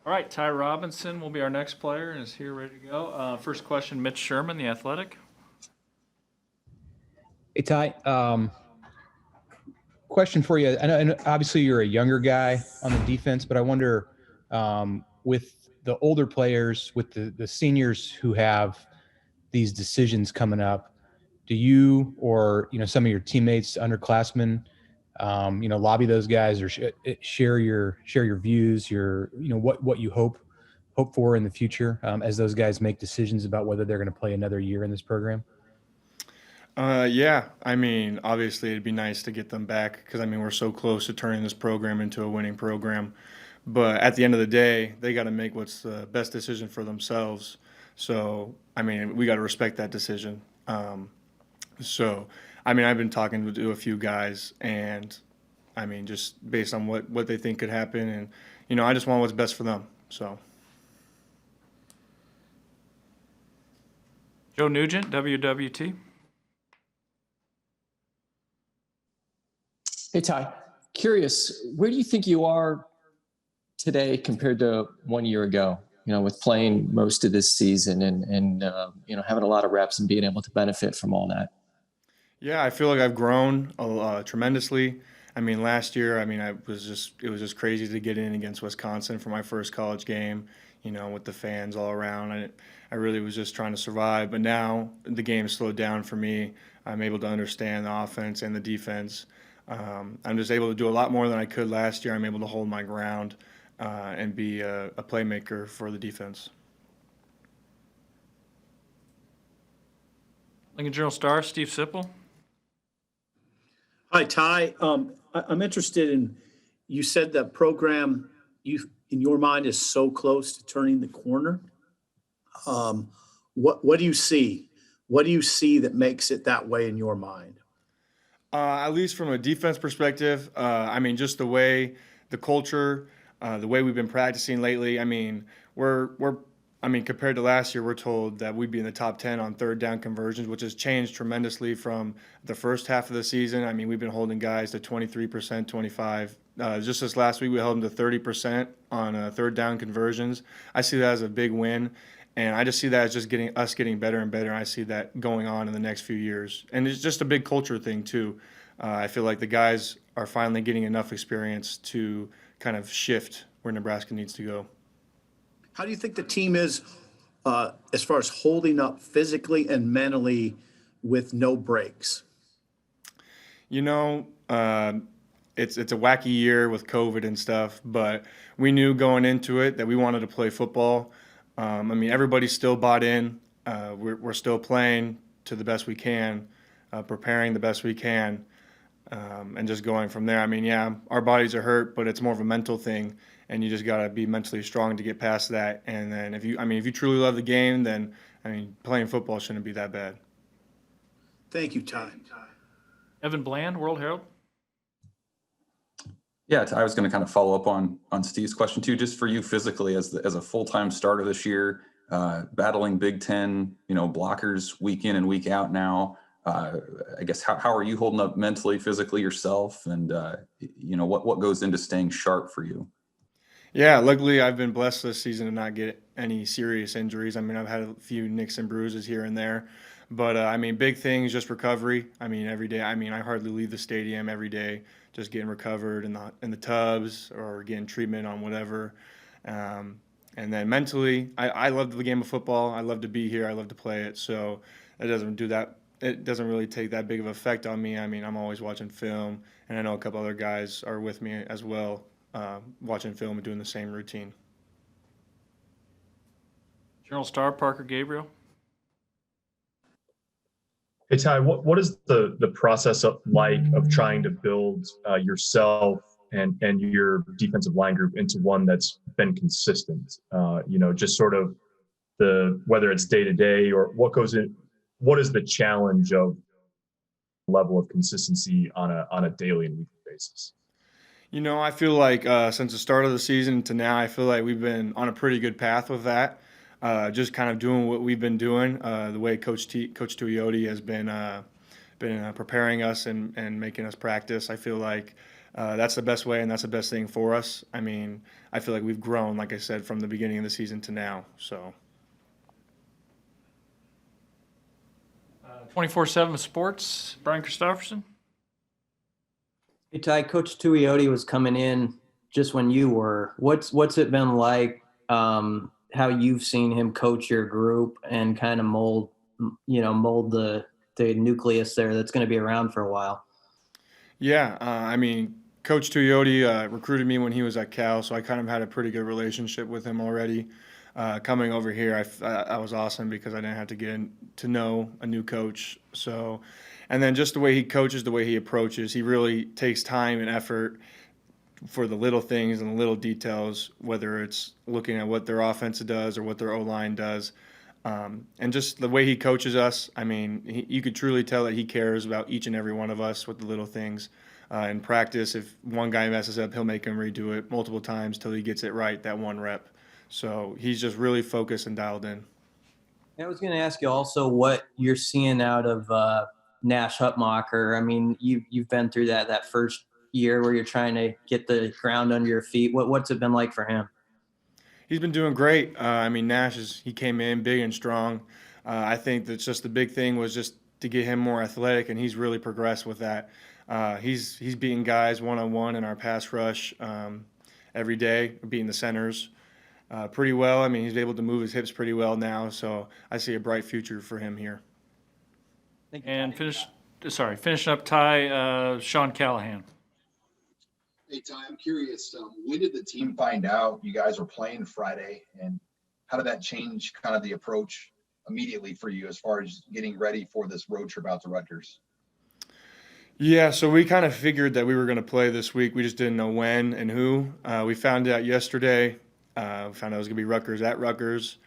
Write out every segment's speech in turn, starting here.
All right, Ty Robinson will be our next player and is here ready to go. First question, Mitch Sherman, the Athletic. Hey, Ty. Question for you. I know obviously you're a younger guy on the defense, but I wonder with the older players, with the seniors who have these decisions coming up, do you or some of your teammates, underclassmen, lobby those guys or share your views, what you hope for in the future as those guys make decisions about whether they're going to play another year in this program? Yeah, I mean, obviously it'd be nice to get them back because I mean we're so close to turning this program into a winning program. But at the end of the day, they got to make what's the best decision for themselves. So I mean, we got to respect that decision. So I mean, I've been talking to a few guys, and I mean, just based on what they think could happen, and I just want what's best for them. So Joe Nugent, WWT. Hey, Ty, curious, where do you think you are today compared to 1 year ago? With playing most of this season and having a lot of reps and being able to benefit from all that. yeah, I feel like I've grown tremendously. I mean, last year, I mean, it was just crazy to get in against Wisconsin for my first college game, with the fans all around. I really was just trying to survive. But now the game slowed down for me. I'm able to understand the offense and the defense. I'm just able to do a lot more than I could last year. I'm able to hold my ground and be a playmaker for the defense. Lincoln Journal Star, Steve Sipple. Hi, Ty. I'm interested in, you said that program in your mind is so close to turning the corner. What do you see? What do you see that makes it that way in your mind? At least from a defense perspective, I mean, just the culture, the way we've been practicing lately. I mean, I mean, compared to last year, we're told that we'd be in the top 10 on third down conversions, which has changed tremendously from the first half of the season. I mean, we've been holding guys to 23%, 25. Just this last week, we held them to 30% on third down conversions. I see that as a big win. And I just see that as just getting better and better. And I see that going on in the next few years. And it's just a big culture thing, too. I feel like the guys are finally getting enough experience to kind of shift where Nebraska needs to go. How do you think the team is as far as holding up physically and mentally with no breaks? You know, it's a wacky year with COVID and stuff, but we knew going into it that we wanted to play football. I mean, everybody's still bought in. We're still playing to the best we can, preparing the best we can, and just going from there. I mean, yeah, our bodies are hurt, but it's more of a mental thing, and you just got to be mentally strong to get past that. And then if you truly love the game, then I mean, playing football shouldn't be that bad. Thank you, Ty. Evan Bland, World Herald. Yeah, I was going to kind of follow up on Steve's question too, just for you physically as a full-time starter this year, battling Big Ten, blockers week in and week out now. I guess how are you holding up mentally, physically yourself, and what goes into staying sharp for you? Yeah, luckily I've been blessed this season to not get any serious injuries. I mean, I've had a few nicks and bruises here and there, but I mean, big things just recovery. I mean, every day. I mean, I hardly leave the stadium every day, just getting recovered in the tubs or getting treatment on whatever. And then mentally, I love the game of football. I love to be here. I love to play it. So it doesn't do that. It doesn't really take that big of effect on me. I mean, I'm always watching film, and I know a couple other guys are with me as well, watching film and doing the same routine. Journal Star, Parker Gabriel. Hey Ty, what is the process like of trying to build yourself and your defensive line group into one that's been consistent? Just sort of whether it's day to day or what is the challenge of level of consistency on a daily and weekly basis? I feel like since the start of the season to now, I feel like we've been on a pretty good path with that. Just kind of doing what we've been doing, the way Coach Tuioti has been preparing us and making us practice. I feel like That's the best way, and that's the best thing for us. I mean, I feel like we've grown, like I said, from the beginning of the season to now. So 24/7 Sports, Brian Christopherson. Hey Ty, Coach Tuioti was coming in just when you were. What's it been like? How you've seen him coach your group and kind of mold the nucleus there that's going to be around for a while. yeah, I mean, Coach Tuioti recruited me when he was at Cal, so I kind of had a pretty good relationship with him already. Coming over here, I was awesome because I didn't have to to know a new coach. So, and then just the way he coaches, the way he approaches, he really takes time and effort for the little things and the little details, whether it's looking at what their offense does or what their O-line does. And just the way he coaches us, I mean, you could truly tell that he cares about each and every one of us with the little things. In practice, if one guy messes up, he'll make him redo it multiple times till he gets it right, that one rep. So he's just really focused and dialed in. I was going to ask you also what you're seeing out of Nash Hutton. I mean, you've been through that first year where you're trying to get the ground under your feet. What's it been like for him? He's been doing great. I mean, he came in big and strong. I think that's just the big thing was just to get him more athletic, and he's really progressed with that. He's beating guys one-on-one in our pass rush every day, beating the centers pretty well. I mean, he's able to move his hips pretty well now, so I see a bright future for him here. And finishing up, Ty, Sean Callahan. Hey, Ty, I'm curious, when did the team find out you guys were playing Friday, and how did that change kind of the approach immediately for you as far as getting ready for this road trip out to Rutgers? Yeah, so we kind of figured that we were going to play this week. We just didn't know when and who. We found out yesterday. We found out it was going to be Rutgers at Rutgers.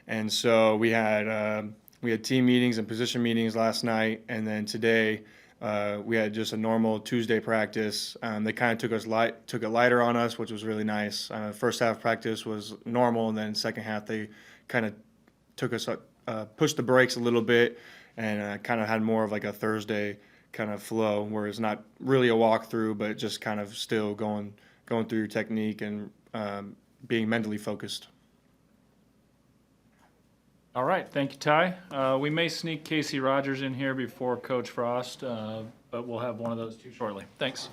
And so we had team meetings and position meetings last night, and then today we had just a normal Tuesday practice. They kind of took it lighter on us, which was really nice. First half practice was normal, and then second half they kind of took us pushed the brakes a little bit, and kind of had more of like a Thursday kind of flow, where it's not really a walkthrough, but just kind of still going through your technique and being mentally focused. All right, thank you, Ty. We may sneak Casey Rogers in here before Coach Frost, but we'll have one of those two shortly. Thanks.